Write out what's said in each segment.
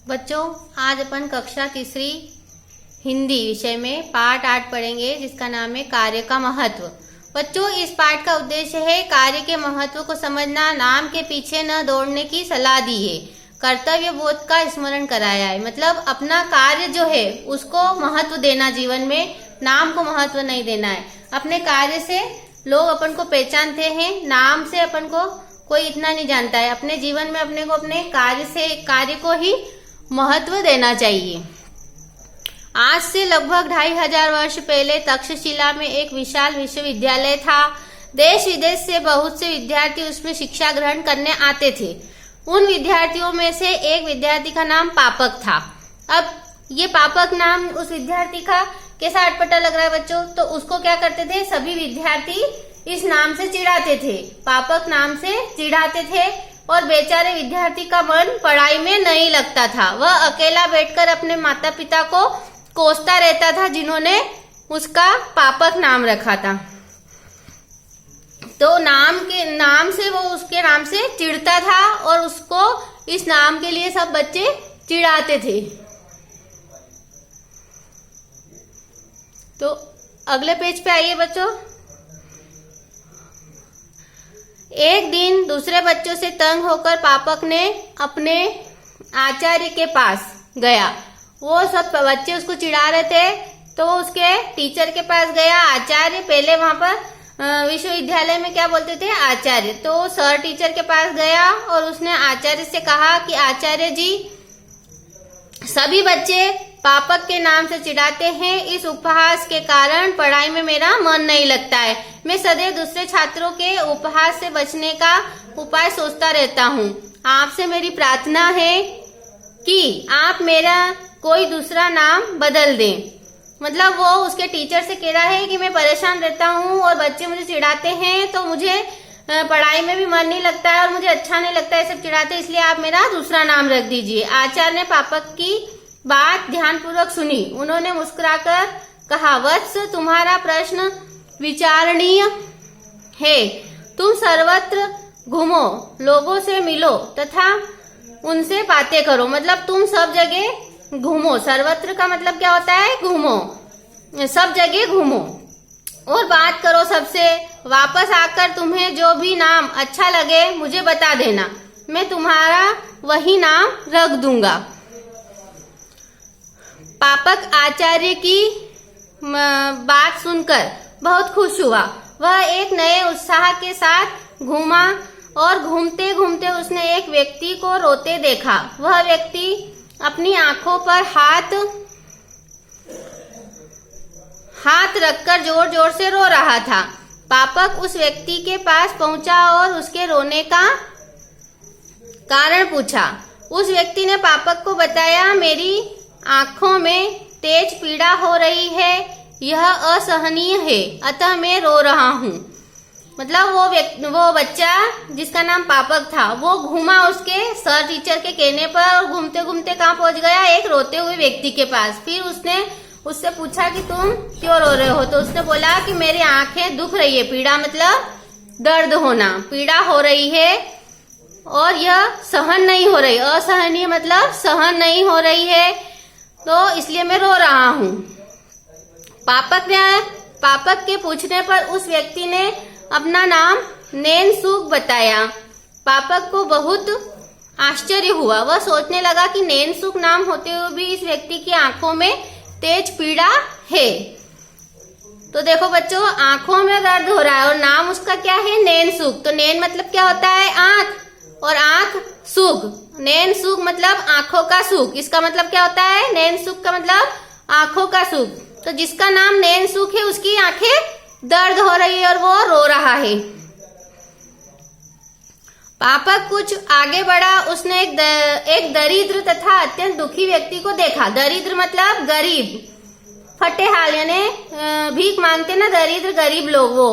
बच्चों, आज अपन कक्षा तीसरी हिंदी विषय में पाठ 8 पढ़ेंगे, जिसका नाम है कार्य का महत्व। बच्चों, इस पाठ का उद्देश्य है कार्य के महत्व को समझना, नाम के पीछे न दौड़ने की सलाह दी है, कर्तव्य बोध का स्मरण कराया है। मतलब अपना कार्य जो है उसको महत्व देना, जीवन में नाम को महत्व नहीं देना है। अपने कार्य से लोग अपन को पहचानते हैं, नाम से अपन को कोई इतना नहीं जानता है। अपने जीवन में अपने को अपने कार्य को ही महत्व देना चाहिए। आज से लगभग 2500 वर्ष पहले तक्षशिला में एक विशाल विश्वविद्यालय था। देश विदेश से बहुत से विद्यार्थी उसमें शिक्षा ग्रहण करने आते थे। उन विद्यार्थियों में से एक विद्यार्थी का नाम पापक था। अब ये पापक नाम उस विद्यार्थी का कैसा अटपटा लग रहा है बच्चों? तो उसको क्या करते थे, सभी विद्यार्थी इस नाम से चिढ़ाते थे, पापक नाम से चिढ़ाते थे। और बेचारे विद्यार्थी का मन पढ़ाई में नहीं लगता था। वह अकेला बैठकर अपने माता पिता को कोसता रहता था, जिन्होंने उसका पापक नाम रखा था। तो नाम से वो उसके नाम से चिढ़ता था और उसको इस नाम के लिए सब बच्चे चिढ़ाते थे। तो अगले पेज पे आइए बच्चों। एक दिन दूसरे बच्चों से तंग होकर पापक ने अपने आचार्य के पास गया। वो सब बच्चे उसको चिढ़ा रहे थे, तो उसके टीचर के पास गया। आचार्य, पहले वहां पर विश्वविद्यालय में क्या बोलते थे, आचार्य। तो सर टीचर के पास गया और उसने आचार्य से कहा कि आचार्य जी, सभी बच्चे पापक के नाम से चिढ़ाते हैं। इस उपहास के कारण पढ़ाई में मेरा मन नहीं लगता है। मैं सदैव दूसरे छात्रों के उपहास से बचने का उपाय सोचता रहता हूँ। आपसे मेरी प्रार्थना है कि आप मेरा कोई दूसरा नाम बदल दें। मतलब वो उसके टीचर से कह रहा है कि मैं परेशान रहता हूँ और बच्चे मुझे चिढ़ाते हैं, तो मुझे पढ़ाई में भी मन नहीं लगता है और मुझे अच्छा नहीं लगता है सब चिढ़ाते, इसलिए आप मेरा दूसरा नाम रख दीजिए। आचार्य ने पापक की बात ध्यानपूर्वक सुनी। उन्होंने मुस्कुराकर कहा, वत्स, तुम्हारा प्रश्न विचारणीय है। तुम सर्वत्र घूमो, लोगों से मिलो तथा उनसे बातें करो। मतलब तुम सब जगह घूमो। सर्वत्र का मतलब क्या होता है, घूमो, सब जगह घूमो और बात करो सबसे। वापस आकर तुम्हें जो भी नाम अच्छा लगे मुझे बता देना, मैं तुम्हारा वही नाम रख दूंगा। पापक आचार्य की बात सुनकर बहुत खुश हुआ। वह एक नए उत्साह के साथ घूमा और घूमते घूमते उसने एक व्यक्ति को रोते देखा। वह व्यक्ति अपनी आंखों पर हाथ रखकर जोर जोर से रो रहा था। पापक उस व्यक्ति के पास पहुंचा और उसके रोने का कारण पूछा। उस व्यक्ति ने पापक को बताया, मेरी आंखों में तेज पीड़ा हो रही है, यह असहनीय है, अतः मैं रो रहा हूँ। मतलब वो बच्चा जिसका नाम पापक था, वो घूमा उसके सर टीचर के कहने पर और घूमते घूमते कहाँ पहुंच गया, एक रोते हुए व्यक्ति के पास। फिर उसने उससे पूछा कि तुम क्यों रो रहे हो? तो उसने बोला कि मेरी आंखें दुख रही है। पीड़ा मतलब दर्द होना, पीड़ा हो रही है और यह सहन नहीं हो रही। असहनीय मतलब सहन नहीं हो रही है, तो इसलिए मैं रो रहा हूँ। पापक के पूछने पर उस व्यक्ति ने अपना नाम नैनसुख बताया। पापक को बहुत आश्चर्य हुआ। वह सोचने लगा कि नैनसुख नाम होते हुए भी इस व्यक्ति की आंखों में तेज पीड़ा है। तो देखो बच्चों, आंखों में दर्द हो रहा है और नाम उसका क्या है, नैनसुख। तो नैन मतलब क्या होता है, आंख, और आंख सुख। नैन सुख मतलब आंखों का सुख। इसका मतलब क्या होता है, नैन सुख का मतलब आंखों का सुख। तो जिसका नाम नैन सुख है उसकी आंखें दर्द हो रही है और वो रो रहा है। पापक कुछ आगे बढ़ा। उसने एक दरिद्र तथा अत्यंत दुखी व्यक्ति को देखा। दरिद्र मतलब गरीब, फटेहाल, यानी भीख मांगते ना दरिद्र गरीब लोग, वो।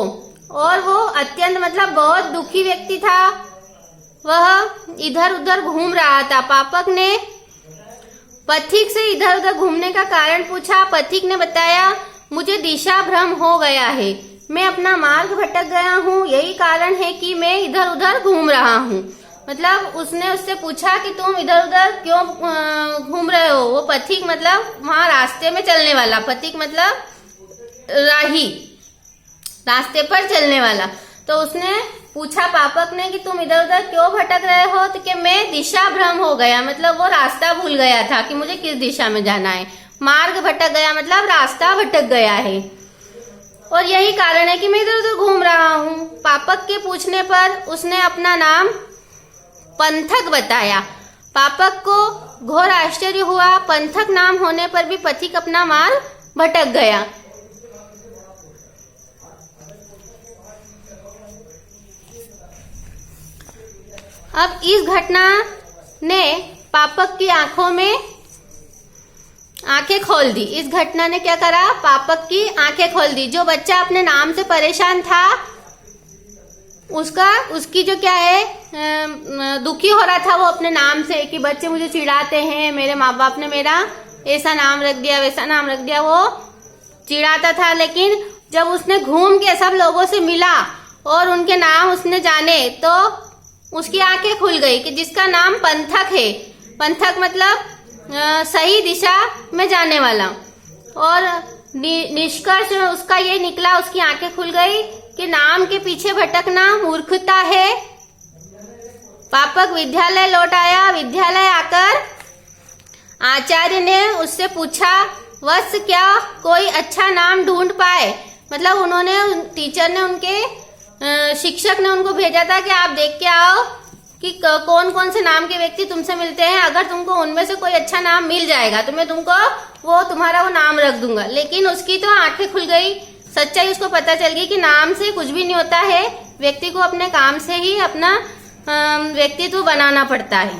और वो अत्यंत मतलब बहुत दुखी व्यक्ति था। वह इधर उधर घूम रहा था। पापक ने पथिक से इधर उधर घूमने का कारण पूछा। पथिक ने बताया, मुझे दिशा भ्रम हो गया है, मैं अपना मार्ग भटक गया हूँ, यही कारण है कि मैं इधर उधर घूम रहा हूँ। मतलब उसने उससे पूछा कि तुम इधर उधर क्यों घूम रहे हो। वो पथिक मतलब वहां रास्ते में चलने वाला, पथिक मतलब राही, रास्ते पर चलने वाला। तो उसने पूछा पापक ने कि तुम इधर उधर क्यों भटक रहे हो, तो कि मैं दिशा भ्रम हो गया, मतलब वो रास्ता भूल गया था कि मुझे किस दिशा में जाना है। मार्ग भटक गया मतलब रास्ता भटक गया है, और यही कारण है कि मैं इधर उधर घूम रहा हूँ। पापक के पूछने पर उसने अपना नाम पंथक बताया। पापक को घोर आश्चर्य हुआ, पंथक नाम होने पर भी पथिक अपना मार्ग भटक गया। अब इस घटना ने पापक की आंखों में आंखें खोल दी। इस घटना ने क्या करा, पापक की आंखें खोल दी। जो बच्चा अपने नाम से परेशान था उसकी जो क्या है दुखी हो रहा था वो अपने नाम से, कि बच्चे मुझे चिढ़ाते हैं, मेरे माँ बाप ने मेरा ऐसा नाम रख दिया वैसा नाम रख दिया, वो चिढ़ाता था। लेकिन जब उसने घूम के सब लोगों से मिला और उनके नाम उसने जाने तो उसकी आंखें खुल गई कि जिसका नाम पंथक है, पंथक मतलब सही दिशा में जाने वाला, और निष्कर्ष उसका ये निकला, उसकी आंखें खुल गई कि नाम के पीछे भटकना मूर्खता है। पापक विद्यालय लौट आया। विद्यालय आकर आचार्य ने उससे पूछा, वत्स क्या कोई अच्छा नाम ढूंढ पाए। मतलब उन्होंने, टीचर ने, उनके शिक्षक ने उनको भेजा था कि आप देख के आओ कि कौन कौन से नाम के व्यक्ति तुमसे मिलते हैं, अगर तुमको उनमें से कोई अच्छा नाम मिल जाएगा तो मैं तुमको तुम्हारा वो नाम रख दूंगा। लेकिन उसकी तो आंखें खुल गई, सच्चाई उसको पता चल गई कि नाम से कुछ भी नहीं होता है, व्यक्ति को अपने काम से ही अपना व्यक्तित्व बनाना पड़ता है।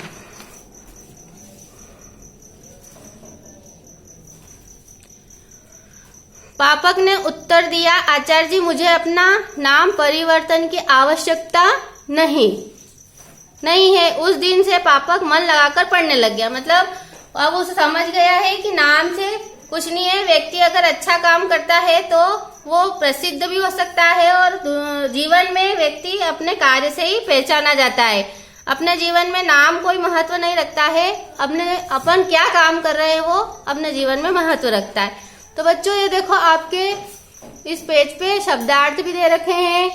पापक ने उत्तर दिया, आचार्य जी मुझे अपना नाम परिवर्तन की आवश्यकता नहीं है। उस दिन से पापक मन लगाकर पढ़ने लग गया। मतलब अब उसे समझ गया है कि नाम से कुछ नहीं है, व्यक्ति अगर अच्छा काम करता है तो वो प्रसिद्ध भी हो सकता है, और जीवन में व्यक्ति अपने कार्य से ही पहचाना जाता है। अपने जीवन में नाम कोई महत्व नहीं रखता है, अपन क्या काम कर रहे हैं वो अपने जीवन में महत्व रखता है। तो बच्चों ये देखो आपके इस पेज पे शब्दार्थ भी दे रखे हैं,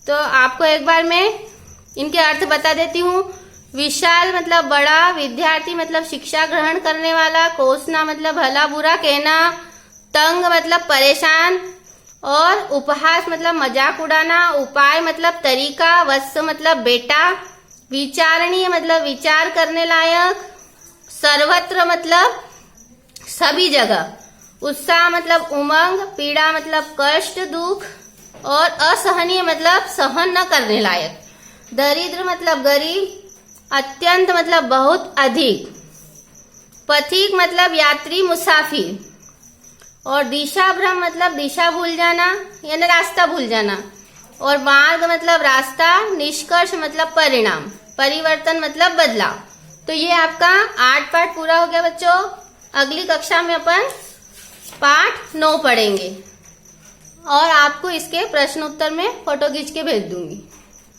तो आपको एक बार मैं इनके अर्थ बता देती हूँ। विशाल मतलब बड़ा, विद्यार्थी मतलब शिक्षा ग्रहण करने वाला, कोसना मतलब भला बुरा कहना, तंग मतलब परेशान, और उपहास मतलब मजाक उड़ाना, उपाय मतलब तरीका, वत्स मतलब बेटा, विचारणीय मतलब विचार करने लायक, सर्वत्र मतलब सभी जगह, उत्साह मतलब उमंग, पीड़ा मतलब कष्ट दुख, और असहनीय मतलब सहन न करने लायक, दरिद्र मतलब गरीब, अत्यंत मतलब बहुत अधिक, पथिक मतलब यात्री मुसाफिर, और दिशा भ्रम मतलब दिशा भूल जाना यानी रास्ता भूल जाना, और मार्ग मतलब रास्ता, निष्कर्ष मतलब परिणाम, परिवर्तन मतलब बदलाव। तो ये आपका 8 पाठ पूरा हो गया बच्चों। अगली कक्षा में अपन पाठ 9 पढ़ेंगे, और आपको इसके प्रश्न उत्तर में फोटो खींच के भेज दूंगी।